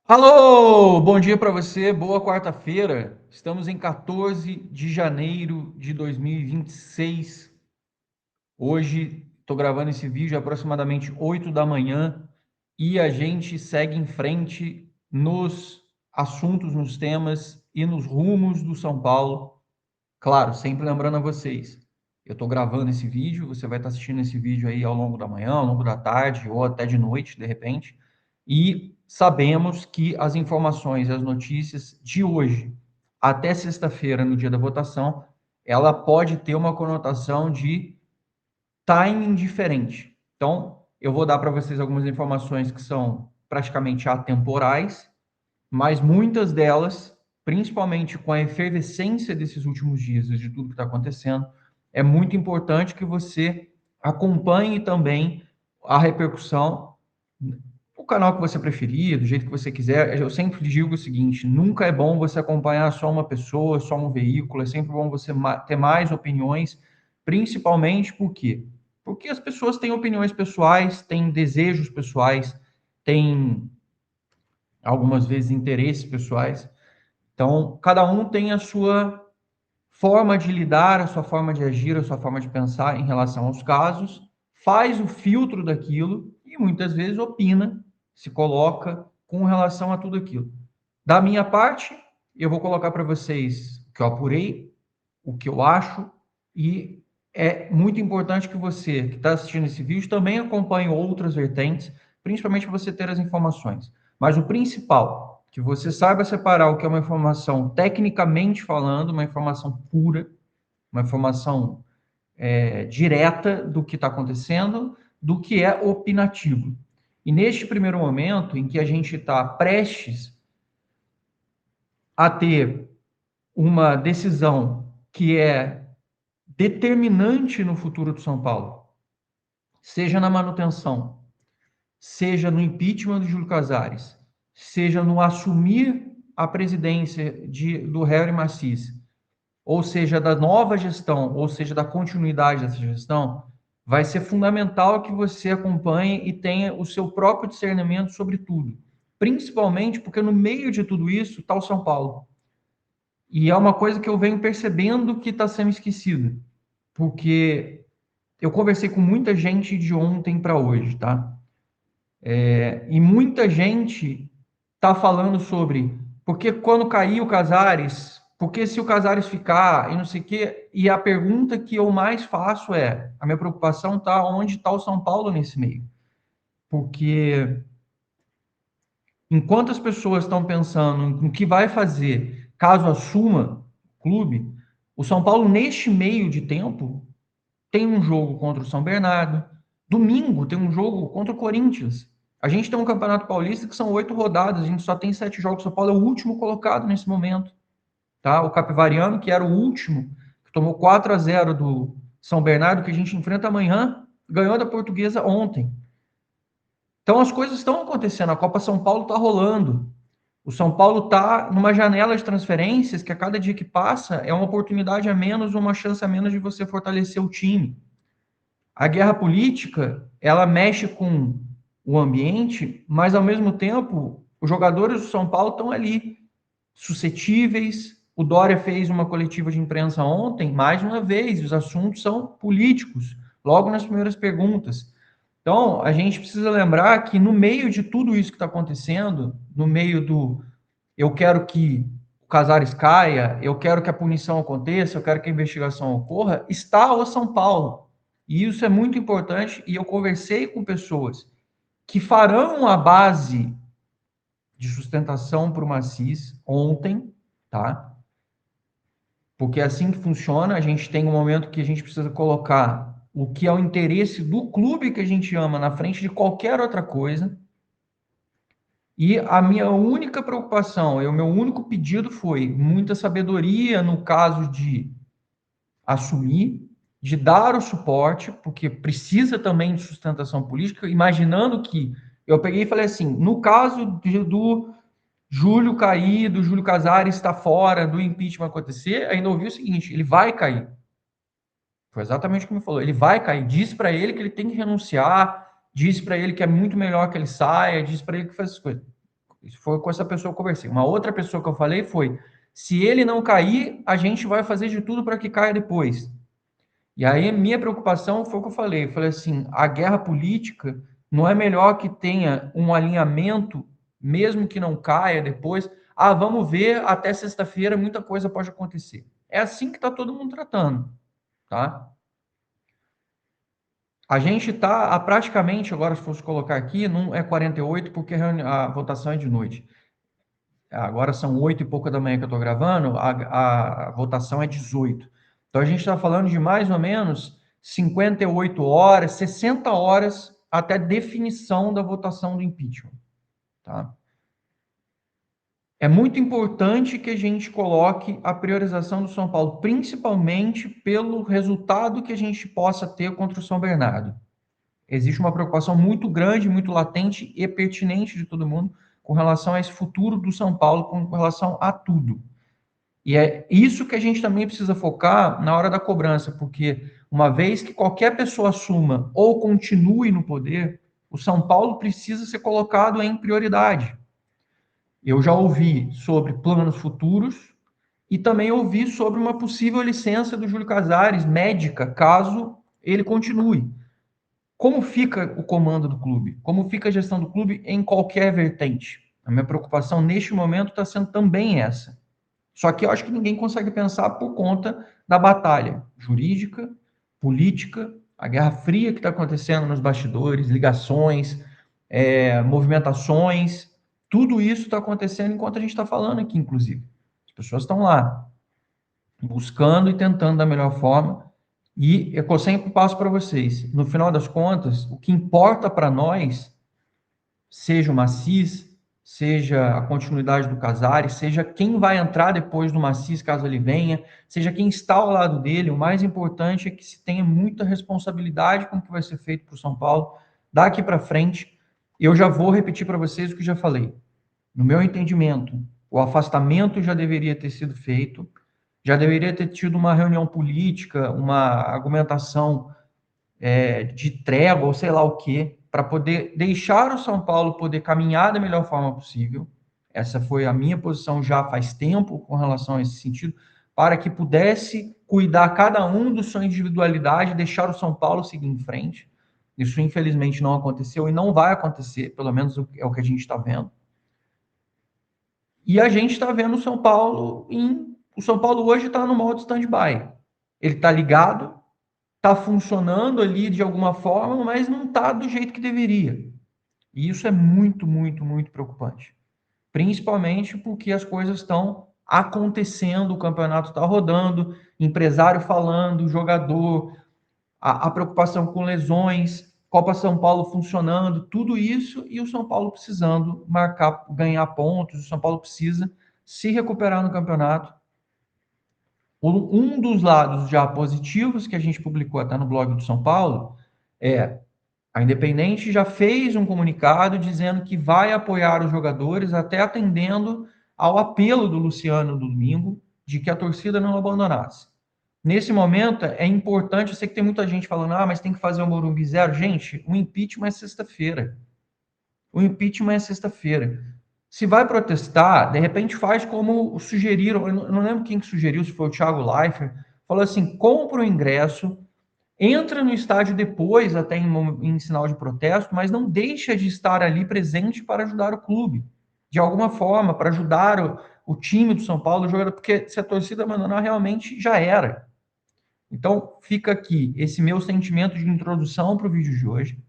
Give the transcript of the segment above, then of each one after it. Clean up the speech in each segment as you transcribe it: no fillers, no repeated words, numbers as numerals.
Alô, bom dia para você, boa quarta-feira. Estamos em 14 de janeiro de 2026. Hoje estou gravando esse vídeo aproximadamente 8 da manhã e a gente segue em frente nos assuntos, nos temas e nos rumos do São Paulo. Claro, sempre lembrando a vocês, eu estou gravando esse vídeo, você vai estar assistindo esse vídeo aí ao longo da manhã, ao longo da tarde ou até de noite, de repente, e sabemos que as informações, as notícias de hoje até sexta-feira, no dia da votação, ela pode ter uma conotação de timing diferente. Então, eu vou dar para vocês algumas informações que são praticamente atemporais, mas muitas delas, principalmente com a efervescência desses últimos dias, de tudo que está acontecendo, é muito importante que você acompanhe também a repercussão no canal que você preferir, do jeito que você quiser. Eu sempre digo o seguinte: nunca é bom você acompanhar só uma pessoa, só um veículo, é sempre bom você ter mais opiniões, principalmente por quê? Porque as pessoas têm opiniões pessoais, têm desejos pessoais, têm algumas vezes interesses pessoais. Então, cada um tem a sua forma de lidar, a sua forma de agir, a sua forma de pensar em relação aos casos, faz o filtro daquilo e muitas vezes opina, se coloca com relação a tudo aquilo. Da minha parte, eu vou colocar para vocês o que eu apurei, o que eu acho, e é muito importante que você que está assistindo esse vídeo também acompanhe outras vertentes, principalmente para você ter as informações. Mas o principal, que você saiba separar o que é uma informação tecnicamente falando, uma informação pura, uma informação direta do que está acontecendo, do que é opinativo. E neste primeiro momento, em que a gente está prestes a ter uma decisão que é determinante no futuro do São Paulo, seja na manutenção, seja no impeachment de Júlio Casares, seja no assumir a presidência do Harry Macis, ou seja, da nova gestão, ou seja, da continuidade dessa gestão, vai ser fundamental que você acompanhe e tenha o seu próprio discernimento sobre tudo. Principalmente porque no meio de tudo isso está o São Paulo. E é uma coisa que eu venho percebendo que está sendo esquecida. Porque eu conversei com muita gente de ontem para hoje, tá? E muita gente está falando sobre porque quando cair o Casares, porque se o Casares ficar e não sei o quê, e a pergunta que eu mais faço é, a minha preocupação está onde está o São Paulo nesse meio, porque enquanto as pessoas estão pensando no que vai fazer caso assuma o clube, o São Paulo neste meio de tempo tem um jogo contra o São Bernardo. Domingo tem um jogo contra o Corinthians. A gente tem um Campeonato Paulista que são 8 rodadas, a gente só tem 7 jogos. O São Paulo é o último colocado nesse momento. Tá? O Capivariano, que era o último, que tomou 4-0 do São Bernardo, que a gente enfrenta amanhã, ganhou da Portuguesa ontem. Então as coisas estão acontecendo, a Copa São Paulo está rolando. O São Paulo está numa janela de transferências que a cada dia que passa é uma oportunidade a menos, uma chance a menos de você fortalecer o time. A guerra política, ela mexe com o ambiente, mas ao mesmo tempo, os jogadores do São Paulo estão ali, suscetíveis. O Dória fez uma coletiva de imprensa ontem, mais uma vez, os assuntos são políticos, logo nas primeiras perguntas. Então, a gente precisa lembrar que no meio de tudo isso que está acontecendo, no meio do eu quero que o Casares caia, eu quero que a punição aconteça, eu quero que a investigação ocorra, está o São Paulo. E isso é muito importante, e eu conversei com pessoas que farão a base de sustentação para o Macis ontem, tá? Porque é assim que funciona, a gente tem um momento que a gente precisa colocar o que é o interesse do clube que a gente ama na frente de qualquer outra coisa. E a minha única preocupação, o meu único pedido foi muita sabedoria no caso de assumir, de dar o suporte, porque precisa também de sustentação política, imaginando que eu peguei e falei assim, no caso do Júlio cair, do Júlio Casares estar fora, do impeachment acontecer, ainda ouvi o seguinte, ele vai cair. Foi exatamente o que me falou, ele vai cair, diz para ele que ele tem que renunciar, diz para ele que é muito melhor que ele saia, diz para ele que faz essas coisas. Isso foi com essa pessoa que eu conversei. Uma outra pessoa que eu falei foi: se ele não cair, a gente vai fazer de tudo para que caia depois. E aí, minha preocupação foi o que eu falei. Eu falei assim: a guerra política não é melhor que tenha um alinhamento, mesmo que não caia depois. Ah, vamos ver, até sexta-feira muita coisa pode acontecer. É assim que está todo mundo tratando, tá? A gente está praticamente, agora se fosse colocar aqui, não é 48, porque a votação é de noite. Agora são 8 e pouca da manhã que eu estou gravando, a votação é 18. Então a gente está falando de mais ou menos 58 horas, 60 horas até definição da votação do impeachment. Tá? É muito importante que a gente coloque a priorização do São Paulo, principalmente pelo resultado que a gente possa ter contra o São Bernardo. Existe uma preocupação muito grande, muito latente e pertinente de todo mundo com relação a esse futuro do São Paulo, com relação a tudo. E é isso que a gente também precisa focar na hora da cobrança, porque uma vez que qualquer pessoa assuma ou continue no poder, o São Paulo precisa ser colocado em prioridade. Eu já ouvi sobre planos futuros e também ouvi sobre uma possível licença do Júlio Casares, médica, caso ele continue. Como fica o comando do clube? Como fica a gestão do clube em qualquer vertente? A minha preocupação neste momento está sendo também essa. Só que eu acho que ninguém consegue pensar por conta da batalha jurídica, política, a guerra fria que está acontecendo nos bastidores, ligações, movimentações, tudo isso está acontecendo enquanto a gente está falando aqui, inclusive. As pessoas estão lá, buscando e tentando da melhor forma. E eu sempre passo para vocês, no final das contas, o que importa para nós, seja o Macis, seja a continuidade do Casares, seja quem vai entrar depois do Macis, caso ele venha, seja quem está ao lado dele, o mais importante é que se tenha muita responsabilidade com o que vai ser feito para o São Paulo daqui para frente. Eu já vou repetir para vocês o que já falei. No meu entendimento, o afastamento já deveria ter sido feito, já deveria ter tido uma reunião política, uma argumentação de trégua, ou sei lá o quê, para poder deixar o São Paulo poder caminhar da melhor forma possível. Essa foi a minha posição já faz tempo com relação a esse sentido, para que pudesse cuidar cada um da sua individualidade, deixar o São Paulo seguir em frente. Isso, infelizmente, não aconteceu e não vai acontecer, pelo menos é o que a gente está vendo. E a gente está vendo o São Paulo O São Paulo hoje está no modo stand-by. Ele está ligado, está funcionando ali de alguma forma, mas não está do jeito que deveria. E isso é muito, muito, muito preocupante. Principalmente porque as coisas estão acontecendo, o campeonato está rodando, empresário falando, jogador, a preocupação com lesões, Copa São Paulo funcionando, tudo isso, e o São Paulo precisando marcar, ganhar pontos, o São Paulo precisa se recuperar no campeonato. Um dos lados já positivos que a gente publicou até no blog do São Paulo é a Independente já fez um comunicado dizendo que vai apoiar os jogadores, até atendendo ao apelo do Luciano no domingo de que a torcida não abandonasse. Nesse momento, é importante, eu sei que tem muita gente falando, mas tem que fazer o Morumbi zero. Gente, o impeachment é sexta-feira. O impeachment é sexta-feira. Se vai protestar, de repente faz como sugeriram, eu não lembro quem que sugeriu, se foi o Thiago Leifert, falou assim, compra o ingresso, entra no estádio depois, até em sinal de protesto, mas não deixa de estar ali presente para ajudar o clube, de alguma forma, para ajudar o time do São Paulo, porque se a torcida abandonar, realmente já era. Então, fica aqui esse meu sentimento de introdução para o vídeo de hoje.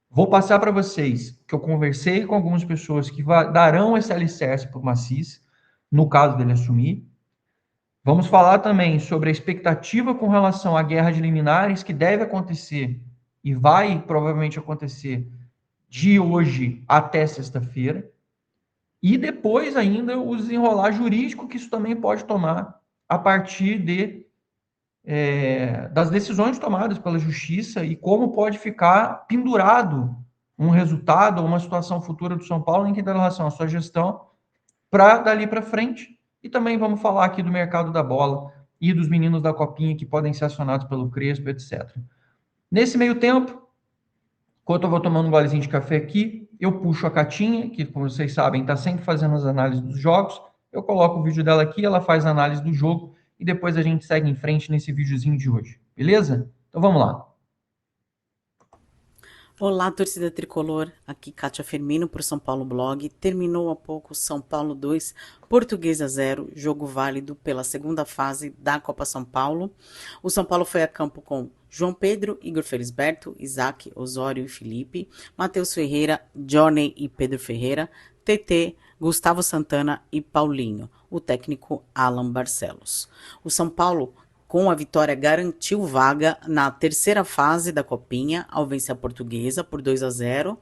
Vou passar para vocês que eu conversei com algumas pessoas que darão esse alicerce para o Macis, no caso dele assumir. Vamos falar também sobre a expectativa com relação à guerra de liminares que deve acontecer e vai provavelmente acontecer de hoje até sexta-feira. E depois ainda o desenrolar jurídico que isso também pode tomar a partir das decisões tomadas pela justiça e como pode ficar pendurado um resultado ou uma situação futura do São Paulo em relação à sua gestão para dali para frente. E também vamos falar aqui do mercado da bola e dos meninos da Copinha que podem ser acionados pelo Crespo, etc. Nesse meio tempo, Enquanto eu vou tomando um golezinho de café aqui, eu puxo a Catinha, que, como vocês sabem, está sempre fazendo as análises dos jogos. Eu coloco o vídeo dela aqui, ela faz a análise do jogo e depois a gente segue em frente nesse videozinho de hoje. Beleza? Então vamos lá. Olá, torcida tricolor. Aqui Kátia Firmino para o São Paulo Blog. Terminou há pouco São Paulo 2, Portuguesa 0, jogo válido pela segunda fase da Copa São Paulo. O São Paulo foi a campo com João Pedro, Igor Felisberto, Isaac, Osório e Felipe, Matheus Ferreira, Johnny e Pedro Ferreira, TT, Gustavo Santana e Paulinho. O técnico Alan Barcelos. O São Paulo, com a vitória, garantiu vaga na terceira fase da Copinha, ao vencer a Portuguesa por 2-0,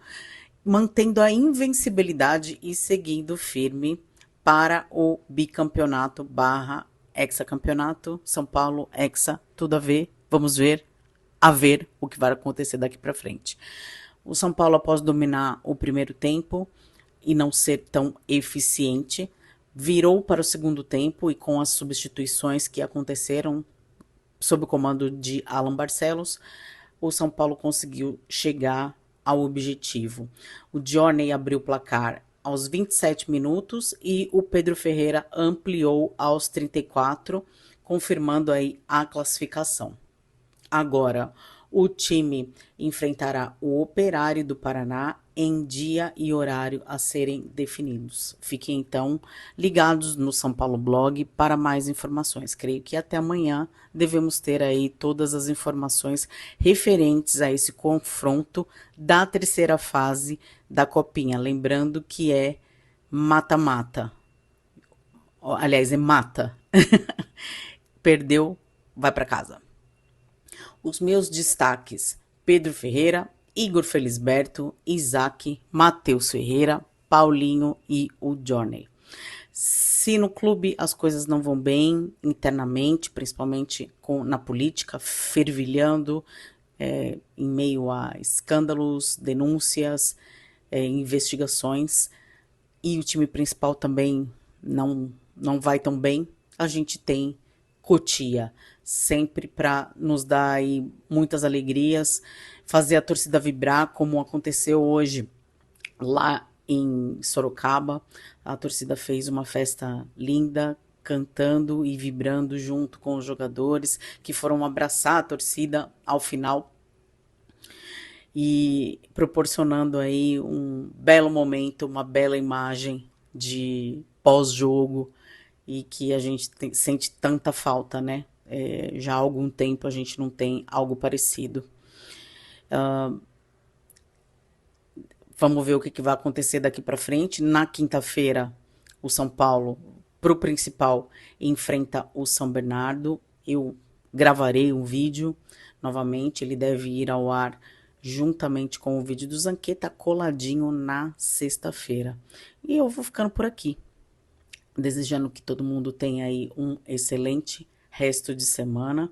mantendo a invencibilidade e seguindo firme para o bicampeonato barra hexacampeonato. São Paulo, hexa, tudo a ver, vamos ver, a ver o que vai acontecer daqui para frente. O São Paulo, após dominar o primeiro tempo e não ser tão eficiente, virou para o segundo tempo e com as substituições que aconteceram sob o comando de Alan Barcelos, o São Paulo conseguiu chegar ao objetivo. O Johnny abriu o placar aos 27 minutos e o Pedro Ferreira ampliou aos 34, confirmando aí a classificação. Agora, o time enfrentará o Operário do Paraná em dia e horário a serem definidos. Fiquem então ligados no São Paulo Blog para mais informações. Creio que até amanhã devemos ter aí todas as informações referentes a esse confronto da terceira fase da Copinha. Lembrando que é mata-mata. Aliás, é mata. Perdeu, vai para casa. Os meus destaques: Pedro Ferreira, Igor Felisberto, Isaac, Matheus Ferreira, Paulinho e o Johnny. Se no clube as coisas não vão bem internamente, principalmente na política, fervilhando, em meio a escândalos, denúncias, investigações, e o time principal também não vai tão bem, a gente tem Cotia, sempre para nos dar aí muitas alegrias, fazer a torcida vibrar, como aconteceu hoje lá em Sorocaba. A torcida fez uma festa linda, cantando e vibrando junto com os jogadores, que foram abraçar a torcida ao final e proporcionando aí um belo momento, uma bela imagem de pós-jogo, e que a gente sente tanta falta, né? Já há algum tempo a gente não tem algo parecido. Vamos ver o que vai acontecer daqui para frente. Na quinta-feira, o São Paulo, pro principal, enfrenta o São Bernardo. Eu gravarei um vídeo novamente, ele deve ir ao ar juntamente com o vídeo do Zanqueta, coladinho na sexta-feira. E eu vou ficando por aqui, desejando que todo mundo tenha aí um excelente resto de semana.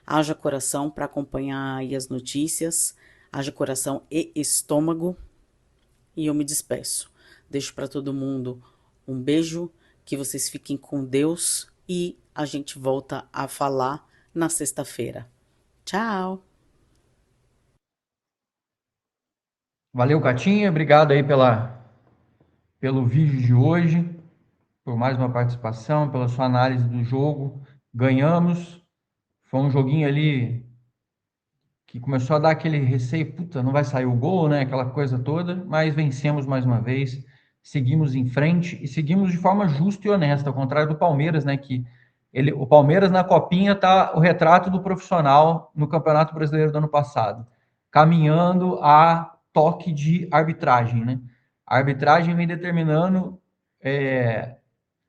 Haja coração para acompanhar aí as notícias, haja coração e estômago. E eu me despeço. Deixo para todo mundo um beijo, que vocês fiquem com Deus e a gente volta a falar na sexta-feira. Tchau! Valeu, Catinha. Obrigado aí pelo vídeo de hoje, por mais uma participação, pela sua análise do jogo. Ganhamos. Foi um joguinho ali que começou a dar aquele receio, puta, não vai sair o gol, né? Aquela coisa toda, mas vencemos mais uma vez, seguimos em frente e seguimos de forma justa e honesta, ao contrário do Palmeiras, né? O Palmeiras na Copinha tá o retrato do profissional no Campeonato Brasileiro do ano passado, caminhando a toque de arbitragem, né? A arbitragem vem determinando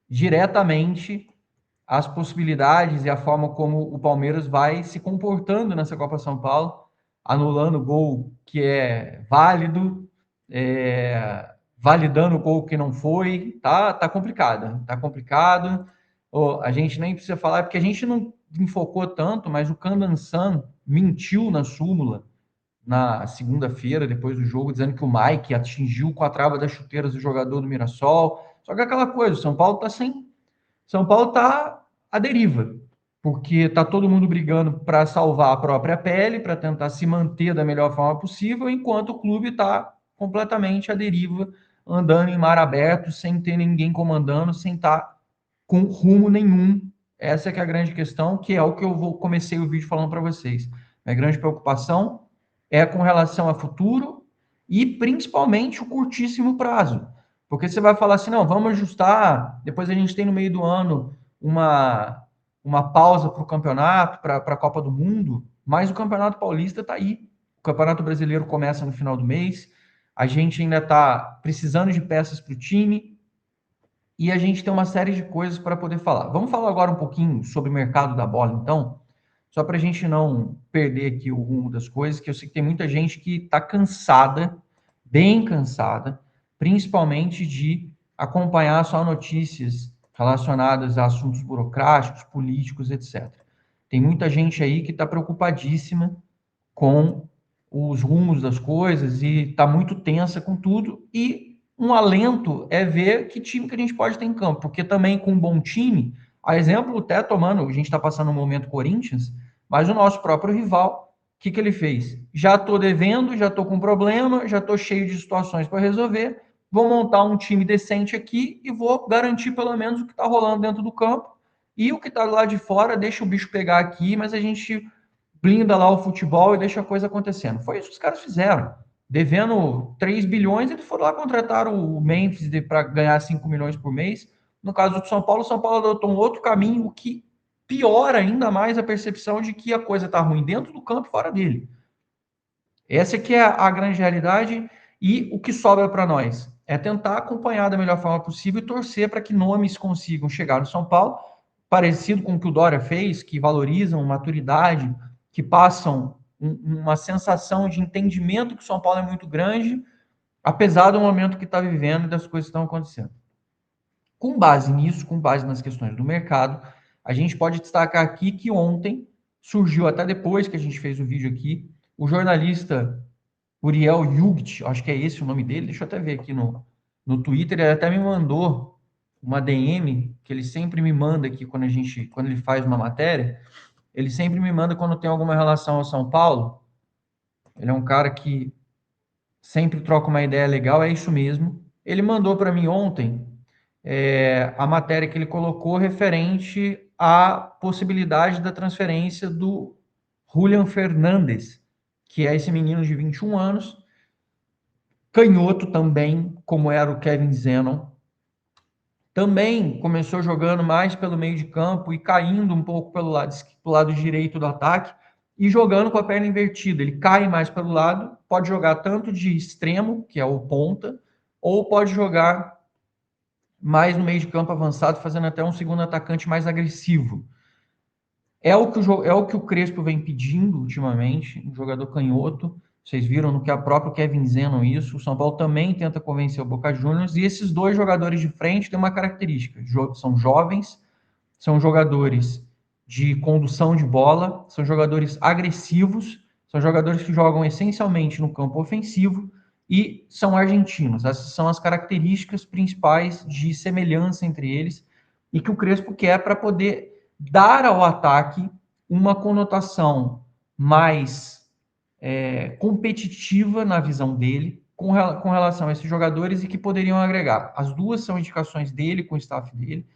diretamente as possibilidades e a forma como o Palmeiras vai se comportando nessa Copa São Paulo, anulando gol que é válido, validando o gol que não foi. Tá complicado, tá complicado. A gente nem precisa falar, porque a gente não enfocou tanto, mas o Kandansan mentiu na súmula na segunda-feira, depois do jogo, dizendo que o Mike atingiu com a trava das chuteiras do jogador do Mirassol. Só que é aquela coisa, o São Paulo está à deriva. porque está todo mundo brigando para salvar a própria pele, para tentar se manter da melhor forma possível, enquanto o clube está completamente à deriva, andando em mar aberto, sem ter ninguém comandando, sem estar com rumo nenhum. Essa é que é a grande questão, que é o que comecei o vídeo falando para vocês. Minha grande preocupação é com relação a futuro e principalmente o curtíssimo prazo. Porque você vai falar assim, não, vamos ajustar, depois a gente tem no meio do ano uma pausa para o campeonato, para a Copa do Mundo, mas o Campeonato Paulista está aí. O Campeonato Brasileiro começa no final do mês, a gente ainda está precisando de peças para o time e a gente tem uma série de coisas para poder falar. Vamos falar agora um pouquinho sobre o mercado da bola, então, só para a gente não perder aqui o rumo das coisas, que eu sei que tem muita gente que está cansada, bem cansada, principalmente de acompanhar só notícias relacionadas a assuntos burocráticos, políticos, etc. Tem muita gente aí que está preocupadíssima com os rumos das coisas e está muito tensa com tudo. E um alento é ver que time que a gente pode ter em campo, porque também com um bom time, a exemplo, até tomando, a gente está passando um momento Corinthians, mas o nosso próprio rival, o que ele fez? Já estou devendo, já estou com problema, já estou cheio de situações para resolver, vou montar um time decente aqui e vou garantir pelo menos o que está rolando dentro do campo. E o que está lá de fora, deixa o bicho pegar aqui, mas a gente blinda lá o futebol e deixa a coisa acontecendo. Foi isso que os caras fizeram. Devendo 3 bilhões, eles foram lá contratar o Memphis para ganhar 5 milhões por mês. No caso do São Paulo, o São Paulo adotou um outro caminho, o que piora ainda mais a percepção de que a coisa está ruim dentro do campo e fora dele. Essa que é a grande realidade e o que sobra para nós é tentar acompanhar da melhor forma possível e torcer para que nomes consigam chegar no São Paulo, parecido com o que o Dória fez, que valorizam maturidade, que passam uma sensação de entendimento que o São Paulo é muito grande, apesar do momento que está vivendo e das coisas que estão acontecendo. Com base nisso, com base nas questões do mercado, a gente pode destacar aqui que ontem surgiu, até depois que a gente fez o vídeo aqui, o jornalista Uriel Yugt, acho que é esse o nome dele, deixa eu até ver aqui no Twitter, ele até me mandou uma DM, que ele sempre me manda aqui quando ele faz uma matéria, ele sempre me manda quando tem alguma relação ao São Paulo. Ele é um cara que sempre troca uma ideia legal, é isso mesmo. Ele mandou para mim ontem a matéria que ele colocou referente à possibilidade da transferência do Julian Fernandes, que é esse menino de 21 anos, canhoto também, como era o Kevin Zenon. Também começou jogando mais pelo meio de campo e caindo um pouco pelo lado direito do ataque e jogando com a perna invertida. Ele cai mais pelo lado, pode jogar tanto de extremo, que é o ponta, ou pode jogar mais no meio de campo avançado, fazendo até um segundo atacante mais agressivo. É o que o Crespo vem pedindo ultimamente, um jogador canhoto. Vocês viram no que a própria Kevin Zenon isso. O São Paulo também tenta convencer o Boca Juniors. E esses dois jogadores de frente têm uma característica: são jovens, são jogadores de condução de bola, são jogadores agressivos, são jogadores que jogam essencialmente no campo ofensivo e são argentinos. Essas são as características principais de semelhança entre eles e que o Crespo quer para poder dar ao ataque uma conotação mais competitiva na visão dele com relação a esses jogadores e que poderiam agregar. As duas são indicações dele com o staff dele.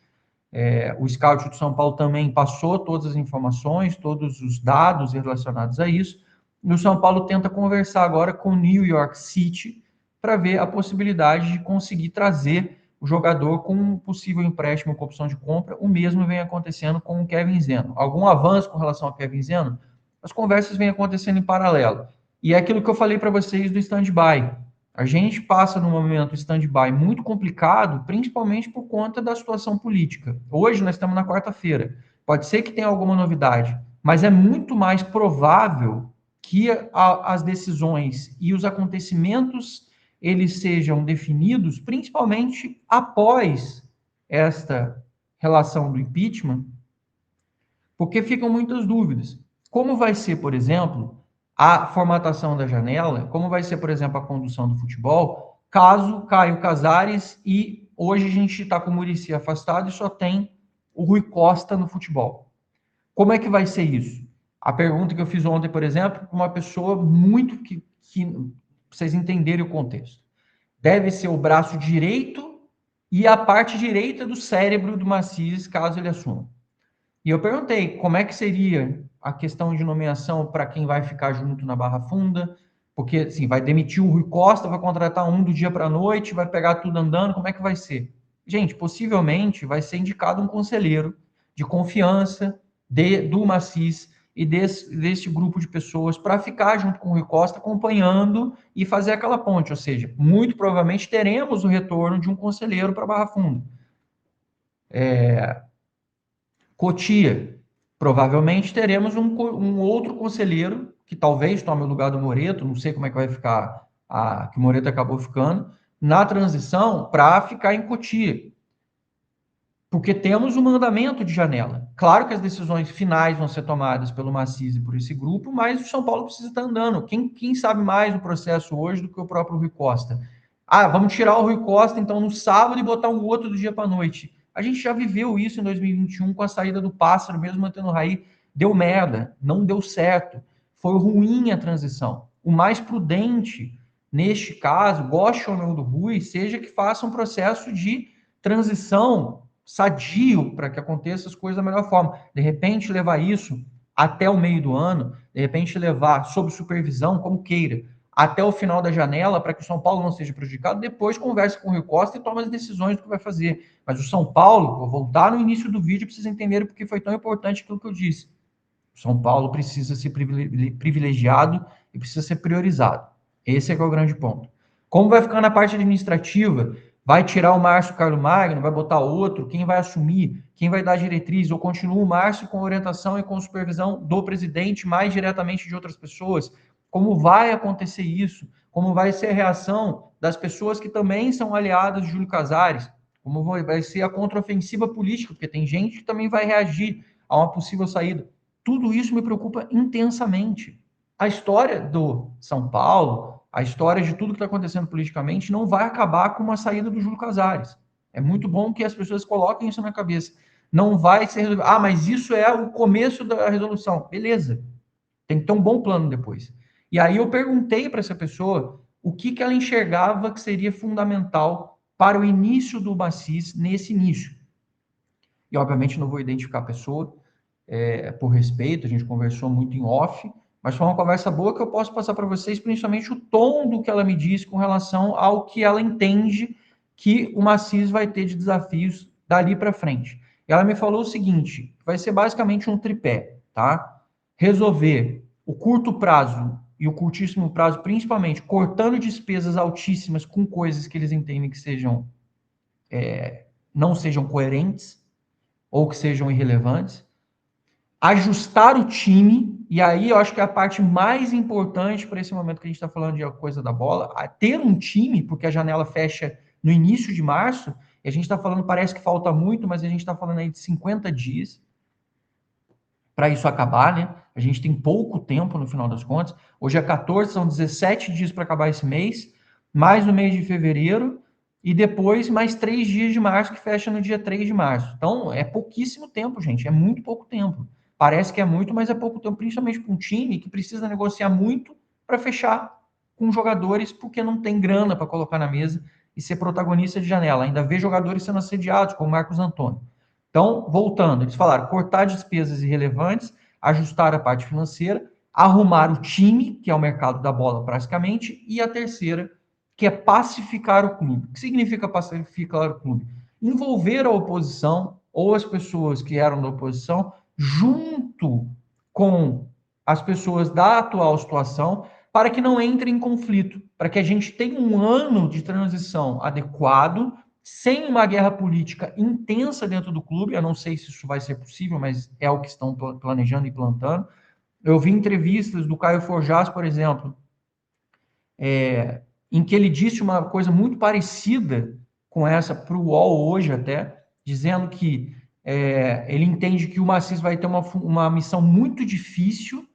O scout do São Paulo também passou todas as informações, todos os dados relacionados a isso. E o São Paulo tenta conversar agora com o New York City para ver a possibilidade de conseguir trazer o jogador com um possível empréstimo com opção de compra. O mesmo vem acontecendo com o Kevin Zeno. Algum avanço com relação ao Kevin Zeno? As conversas vêm acontecendo em paralelo. E é aquilo que eu falei para vocês do stand-by. A gente passa num momento stand-by muito complicado, principalmente por conta da situação política. Hoje nós estamos na quarta-feira. Pode ser que tenha alguma novidade, mas é muito mais provável que as decisões e os acontecimentos eles sejam definidos, principalmente após esta relação do impeachment, porque ficam muitas dúvidas. Como vai ser, por exemplo, a formatação da janela, como vai ser, por exemplo, a condução do futebol, caso Caio Casares e hoje a gente está com o Muricy afastado e só tem o Rui Costa no futebol. Como é que vai ser isso? A pergunta que eu fiz ontem, por exemplo, para uma pessoa muito que vocês entenderem o contexto. Deve ser o braço direito e a parte direita do cérebro do Macias, caso ele assuma. E eu perguntei como é que seria a questão de nomeação para quem vai ficar junto na Barra Funda, porque assim, vai demitir o Rui Costa, vai contratar um do dia para a noite, vai pegar tudo andando, como é que vai ser? Gente, possivelmente vai ser indicado um conselheiro de confiança do Macis e desse grupo de pessoas para ficar junto com o Rui Costa, acompanhando e fazer aquela ponte. Ou seja, muito provavelmente teremos o retorno de um conselheiro para Barra Funda. Cotia, provavelmente teremos um outro conselheiro que talvez tome o lugar do Moreto, não sei como é que vai ficar, que o Moreto acabou ficando, na transição para ficar em Cotia. Porque temos um mandamento de janela. Claro que as decisões finais vão ser tomadas pelo Macis e por esse grupo, mas o São Paulo precisa estar andando. Quem sabe mais do processo hoje do que o próprio Rui Costa? Vamos tirar o Rui Costa, então, no sábado e botar um outro do dia para a noite. A gente já viveu isso em 2021 com a saída do Pássaro, mesmo mantendo o Raí. Deu merda, não deu certo. Foi ruim a transição. O mais prudente, neste caso, goste ou não do Rui, seja que faça um processo de transição sadio para que aconteça as coisas da melhor forma. De repente, levar isso até o meio do ano, de repente, levar sob supervisão, como queira, até o final da janela, para que o São Paulo não seja prejudicado. Depois, converse com o Rui Costa e tome as decisões do que vai fazer. Mas o São Paulo, vou voltar no início do vídeo para vocês entenderem porque foi tão importante aquilo que eu disse. O São Paulo precisa ser privilegiado e precisa ser priorizado. Esse é que é o grande ponto. Como vai ficar na parte administrativa? Vai tirar o Márcio Carlos Magno, vai botar outro? Quem vai assumir? Quem vai dar diretriz? Ou continua o Márcio com orientação e com supervisão do presidente, mais diretamente de outras pessoas? Como vai acontecer isso? Como vai ser a reação das pessoas que também são aliadas de Júlio Casares? Como vai ser a contraofensiva política? Porque tem gente que também vai reagir a uma possível saída. Tudo isso me preocupa intensamente. A história do São Paulo, a história de tudo que está acontecendo politicamente, não vai acabar com uma saída do Júlio Casares. É muito bom que as pessoas coloquem isso na cabeça. Não vai ser resolvido. Mas isso é o começo da resolução. Beleza. Tem que ter um bom plano depois. E aí eu perguntei para essa pessoa o que ela enxergava que seria fundamental para o início do Macis nesse início. E, obviamente, não vou identificar a pessoa, por respeito, a gente conversou muito em off, mas foi uma conversa boa que eu posso passar para vocês, principalmente o tom do que ela me disse com relação ao que ela entende que o Macis vai ter de desafios dali para frente. Ela me falou o seguinte, vai ser basicamente um tripé, tá? Resolver o curto prazo e o curtíssimo prazo, principalmente cortando despesas altíssimas com coisas que eles entendem que sejam não sejam coerentes ou que sejam irrelevantes, ajustar o time, e aí eu acho que é a parte mais importante para esse momento que a gente está falando de coisa da bola, ter um time, porque a janela fecha no início de março, e a gente está falando, parece que falta muito, mas a gente está falando aí de 50 dias para isso acabar, né? A gente tem pouco tempo no final das contas. Hoje é 14, são 17 dias para acabar esse mês, mais no mês de fevereiro, e depois mais 3 dias de março, que fecha no dia 3 de março. Então, é pouquíssimo tempo, gente, é muito pouco tempo. Parece que é muito, mas é pouco tempo, principalmente para um time que precisa negociar muito para fechar com jogadores, porque não tem grana para colocar na mesa e ser protagonista de janela. Ainda vê jogadores sendo assediados, como Marcos Antônio. Então, voltando, eles falaram cortar despesas irrelevantes, ajustar a parte financeira, arrumar o time, que é o mercado da bola praticamente, e a terceira, que é pacificar o clube. O que significa pacificar o clube? Envolver a oposição ou as pessoas que eram da oposição junto com as pessoas da atual situação para que não entre em conflito, para que a gente tenha um ano de transição adequado, sem uma guerra política intensa dentro do clube. Eu não sei se isso vai ser possível, mas é o que estão planejando e plantando. Eu vi entrevistas do Caio Forjás, por exemplo, em que ele disse uma coisa muito parecida com essa para o UOL hoje até, dizendo que ele entende que o Macis vai ter uma missão muito difícil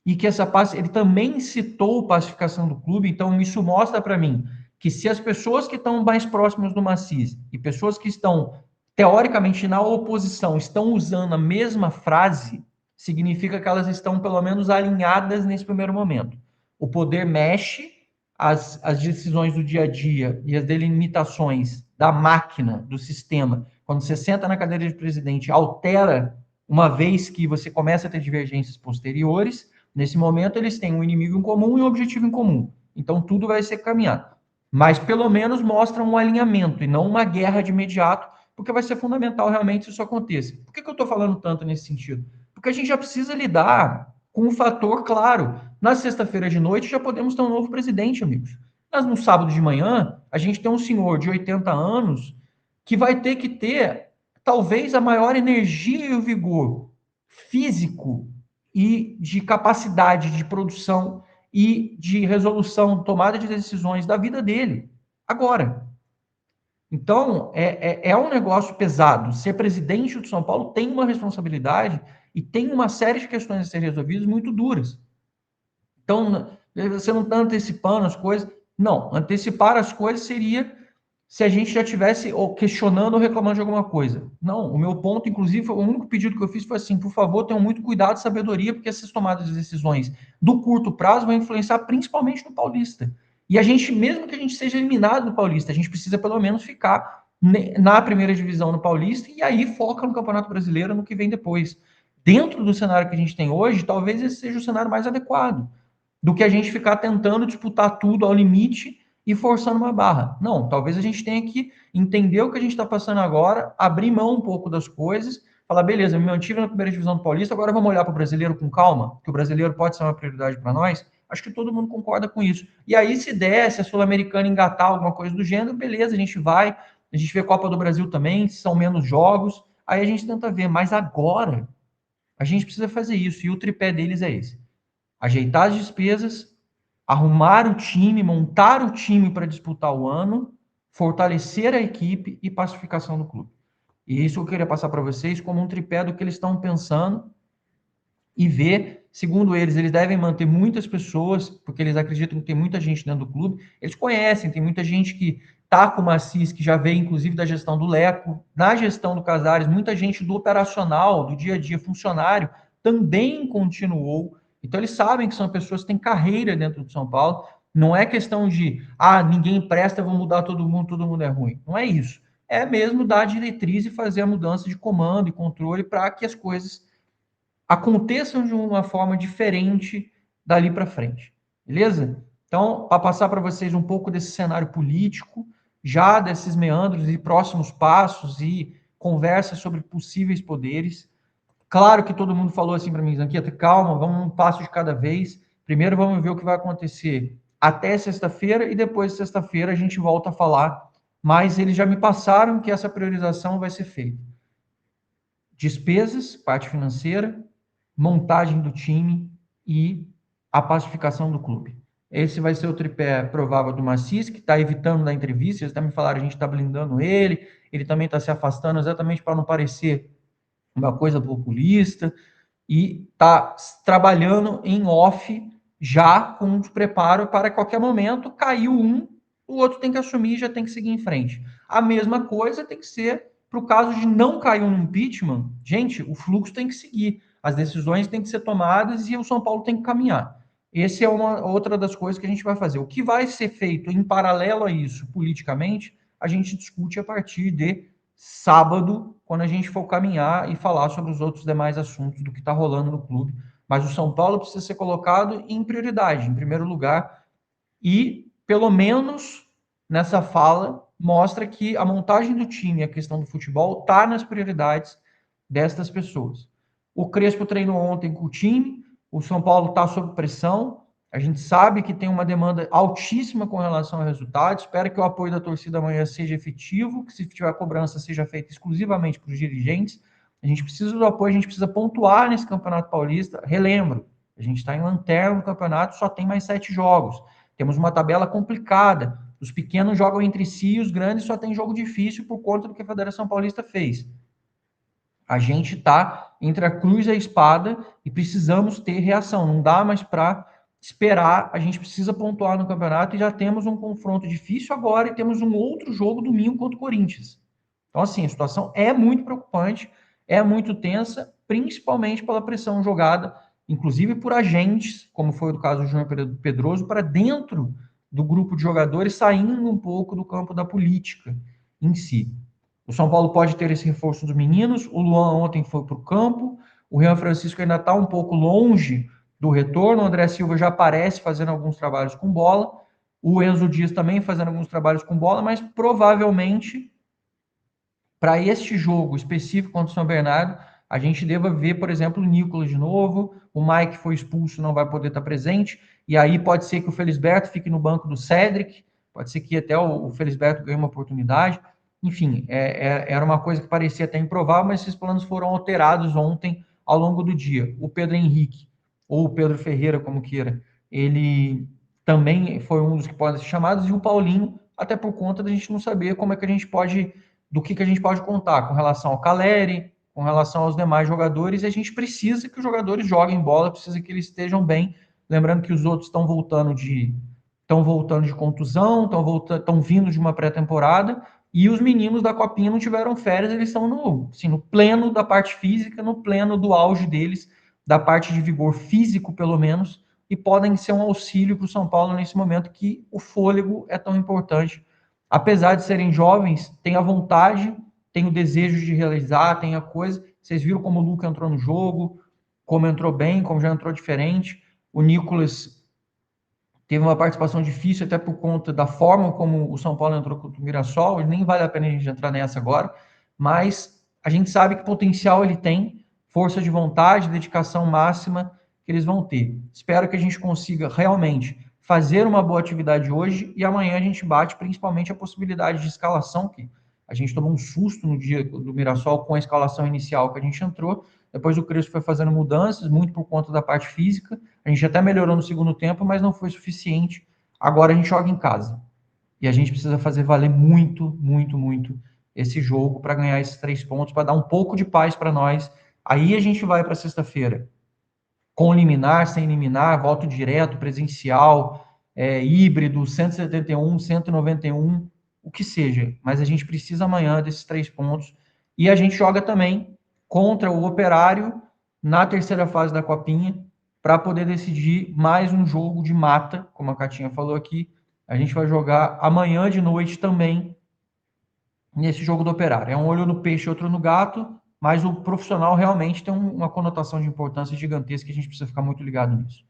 e que ele também citou pacificação do clube, então isso mostra para mim que se as pessoas que estão mais próximas do Macis e pessoas que estão teoricamente na oposição estão usando a mesma frase, significa que elas estão pelo menos alinhadas nesse primeiro momento. O poder mexe, as decisões do dia a dia e as delimitações da máquina, do sistema, quando você senta na cadeira de presidente, altera uma vez que você começa a ter divergências posteriores. Nesse momento, eles têm um inimigo em comum e um objetivo em comum. Então, tudo vai ser caminhado. Mas, pelo menos, mostra um alinhamento e não uma guerra de imediato, porque vai ser fundamental realmente isso aconteça. Por que eu estou falando tanto nesse sentido? Porque a gente já precisa lidar com um fator claro. Na sexta-feira de noite já podemos ter um novo presidente, amigos. Mas no sábado de manhã, a gente tem um senhor de 80 anos que vai ter que ter talvez a maior energia e o vigor físico e de capacidade de produção e de resolução, tomada de decisões da vida dele, agora. Então, é um negócio pesado. Ser presidente do São Paulo tem uma responsabilidade e tem uma série de questões a ser resolvidas muito duras. Então, você não está antecipando as coisas. Não, antecipar as coisas seria se a gente já tivesse questionando ou reclamando de alguma coisa. Não, o meu ponto, inclusive, o único pedido que eu fiz foi assim, por favor, tenham muito cuidado e sabedoria, porque essas tomadas de decisões do curto prazo vão influenciar principalmente no Paulista. E a gente, mesmo que a gente seja eliminado no Paulista, a gente precisa pelo menos ficar na primeira divisão no Paulista e aí foca no Campeonato Brasileiro no que vem depois. Dentro do cenário que a gente tem hoje, talvez esse seja o cenário mais adequado do que a gente ficar tentando disputar tudo ao limite e forçando uma barra. Não, talvez a gente tenha que entender o que a gente está passando agora, abrir mão um pouco das coisas, falar, beleza, me mantive na primeira divisão do Paulista, agora vamos olhar para o brasileiro com calma, que o brasileiro pode ser uma prioridade para nós. Acho que todo mundo concorda com isso. E aí, se der, se a Sul-Americana engatar alguma coisa do gênero, beleza, a gente vai, a gente vê a Copa do Brasil também, são menos jogos, aí a gente tenta ver. Mas agora, a gente precisa fazer isso, e o tripé deles é esse. Ajeitar as despesas, arrumar o time, montar o time para disputar o ano, fortalecer a equipe e pacificação do clube. E isso eu queria passar para vocês como um tripé do que eles estão pensando e ver, segundo eles, eles devem manter muitas pessoas, porque eles acreditam que tem muita gente dentro do clube. Eles conhecem, tem muita gente que está com o Assis, que já veio, inclusive, da gestão do Leco, na gestão do Casares, muita gente do operacional, do dia a dia, funcionário, também continuou. Então, eles sabem que são pessoas que têm carreira dentro do São Paulo. Não é questão de, ninguém presta, vou mudar todo mundo é ruim. Não é isso. É mesmo dar a diretriz e fazer a mudança de comando e controle para que as coisas aconteçam de uma forma diferente dali para frente. Beleza? Então, para passar para vocês um pouco desse cenário político, já desses meandros e próximos passos e conversas sobre possíveis poderes. Claro que todo mundo falou assim para mim, Zanqueta, calma, vamos um passo de cada vez. Primeiro vamos ver o que vai acontecer até sexta-feira e depois de sexta-feira a gente volta a falar. Mas eles já me passaram que essa priorização vai ser feita. Despesas, parte financeira, montagem do time e a pacificação do clube. Esse vai ser o tripé provável do Macis, que está evitando da entrevista. Eles também falaram, a gente está blindando ele também está se afastando exatamente para não parecer uma coisa populista, e está trabalhando em off já com um preparo para qualquer momento, caiu um, o outro tem que assumir e já tem que seguir em frente. A mesma coisa tem que ser para o caso de não cair um impeachment, gente, o fluxo tem que seguir, as decisões têm que ser tomadas e o São Paulo tem que caminhar. Essa é uma outra das coisas que a gente vai fazer. O que vai ser feito em paralelo a isso, politicamente, a gente discute a partir de sábado, quando a gente for caminhar e falar sobre os outros demais assuntos do que está rolando no clube. Mas o São Paulo precisa ser colocado em prioridade, em primeiro lugar, e, pelo menos nessa fala, mostra que a montagem do time, a questão do futebol, está nas prioridades destas pessoas. O Crespo treinou ontem com o time, o São Paulo está sob pressão, a gente sabe que tem uma demanda altíssima com relação ao resultado. Espero que o apoio da torcida amanhã seja efetivo, que se tiver cobrança seja feita exclusivamente para os dirigentes. A gente precisa do apoio, a gente precisa pontuar nesse Campeonato Paulista. Relembro, a gente está em lanterna no campeonato, só tem mais 7 jogos. Temos uma tabela complicada. Os pequenos jogam entre si, os grandes só tem jogo difícil por conta do que a Federação Paulista fez. A gente está entre a cruz e a espada e precisamos ter reação. Não dá mais para esperar, a gente precisa pontuar no campeonato e já temos um confronto difícil agora e temos um outro jogo domingo contra o Corinthians. Então, assim, a situação é muito preocupante. é muito tensa, principalmente pela pressão jogada, inclusive por agentes, como foi o caso do Júnior Pedroso, para dentro do grupo de jogadores, saindo um pouco do campo da política em si. O São Paulo pode ter esse reforço dos meninos, o Luan ontem foi para o campo, o Rian Francisco ainda está um pouco longe do retorno, o André Silva já aparece fazendo alguns trabalhos com bola, o Enzo Dias também fazendo alguns trabalhos com bola, mas provavelmente para este jogo específico contra o São Bernardo, a gente deva ver, por exemplo, o Nicolas de novo, o Mike foi expulso, não vai poder estar presente, e aí pode ser que o Felisberto fique no banco do Cedric, pode ser que até o Felisberto ganhe uma oportunidade, enfim, era uma coisa que parecia até improvável, mas esses planos foram alterados ontem ao longo do dia. O Pedro Henrique, ou o Pedro Ferreira, como queira, ele também foi um dos que podem ser chamados, e o Paulinho, até por conta da gente não saber como é que a gente pode do que a gente pode contar com relação ao Caleri, com relação aos demais jogadores, e a gente precisa que os jogadores joguem bola, precisa que eles estejam bem. Lembrando que os outros estão voltando de contusão, estão vindo de uma pré-temporada, e os meninos da Copinha não tiveram férias, eles estão no pleno da parte física, no pleno do auge deles, da parte de vigor físico, pelo menos, e podem ser um auxílio para o São Paulo nesse momento que o fôlego é tão importante. Apesar de serem jovens, têm a vontade, têm o desejo de realizar, têm a coisa. Vocês viram como o Luca entrou no jogo, como entrou bem, como já entrou diferente. O Nicolas teve uma participação difícil, até por conta da forma como o São Paulo entrou contra o Mirassol. Nem vale a pena a gente entrar nessa agora, mas a gente sabe que potencial ele tem, força de vontade, dedicação máxima que eles vão ter. Espero que a gente consiga realmente fazer uma boa atividade hoje e amanhã a gente bate principalmente a possibilidade de escalação, que a gente tomou um susto no dia do Mirassol com a escalação inicial que a gente entrou. Depois o Crespo foi fazendo mudanças, muito por conta da parte física. A gente até melhorou no segundo tempo, mas não foi suficiente. Agora a gente joga em casa. E a gente precisa fazer valer muito, muito, muito esse jogo para ganhar esses 3 pontos, para dar um pouco de paz para nós. Aí a gente vai para sexta-feira com liminar, sem liminar, voto direto, presencial, híbrido, 171, 191, o que seja. Mas a gente precisa amanhã desses 3 pontos. E a gente joga também contra o Operário na terceira fase da Copinha para poder decidir mais um jogo de mata, como a Catinha falou aqui. A gente vai jogar amanhã de noite também nesse jogo do Operário. É um olho no peixe, outro no gato, mas o profissional realmente tem uma conotação de importância gigantesca e a gente precisa ficar muito ligado nisso.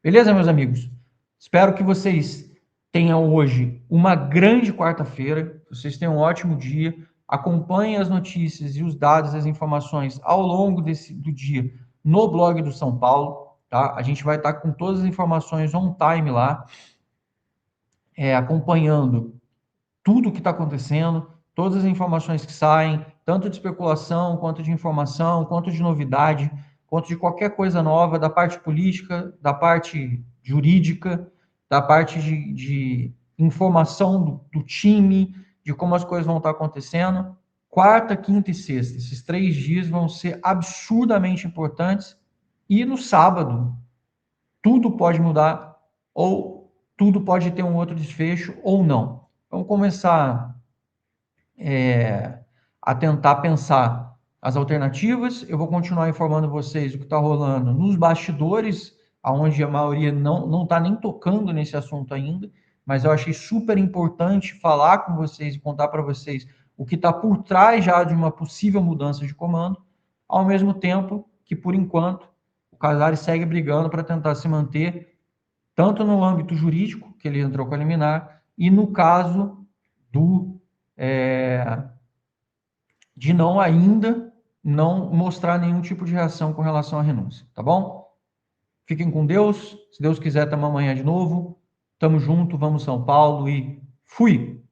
Beleza, meus amigos? Espero que vocês tenham hoje uma grande quarta-feira, vocês tenham um ótimo dia, acompanhem as notícias e os dados, as informações ao longo do dia no blog do São Paulo, tá? A gente vai estar com todas as informações on time lá, acompanhando tudo o que está acontecendo, todas as informações que saem, tanto de especulação, quanto de informação, quanto de novidade, quanto de qualquer coisa nova, da parte política, da parte jurídica, da parte de informação do time, de como as coisas vão estar acontecendo. Quarta, quinta e sexta, esses 3 dias vão ser absurdamente importantes. E no sábado, tudo pode mudar, ou tudo pode ter um outro desfecho, ou não. Vamos começar a tentar pensar as alternativas. Eu vou continuar informando vocês o que está rolando nos bastidores, aonde a maioria não está nem tocando nesse assunto ainda, mas eu achei super importante falar com vocês e contar para vocês o que está por trás já de uma possível mudança de comando, ao mesmo tempo que, por enquanto, o Casares segue brigando para tentar se manter tanto no âmbito jurídico, que ele entrou com a liminar, e no caso de não ainda não mostrar nenhum tipo de reação com relação à renúncia, tá bom? Fiquem com Deus. Se Deus quiser, estamos amanhã de novo. Tamo junto, vamos São Paulo e fui!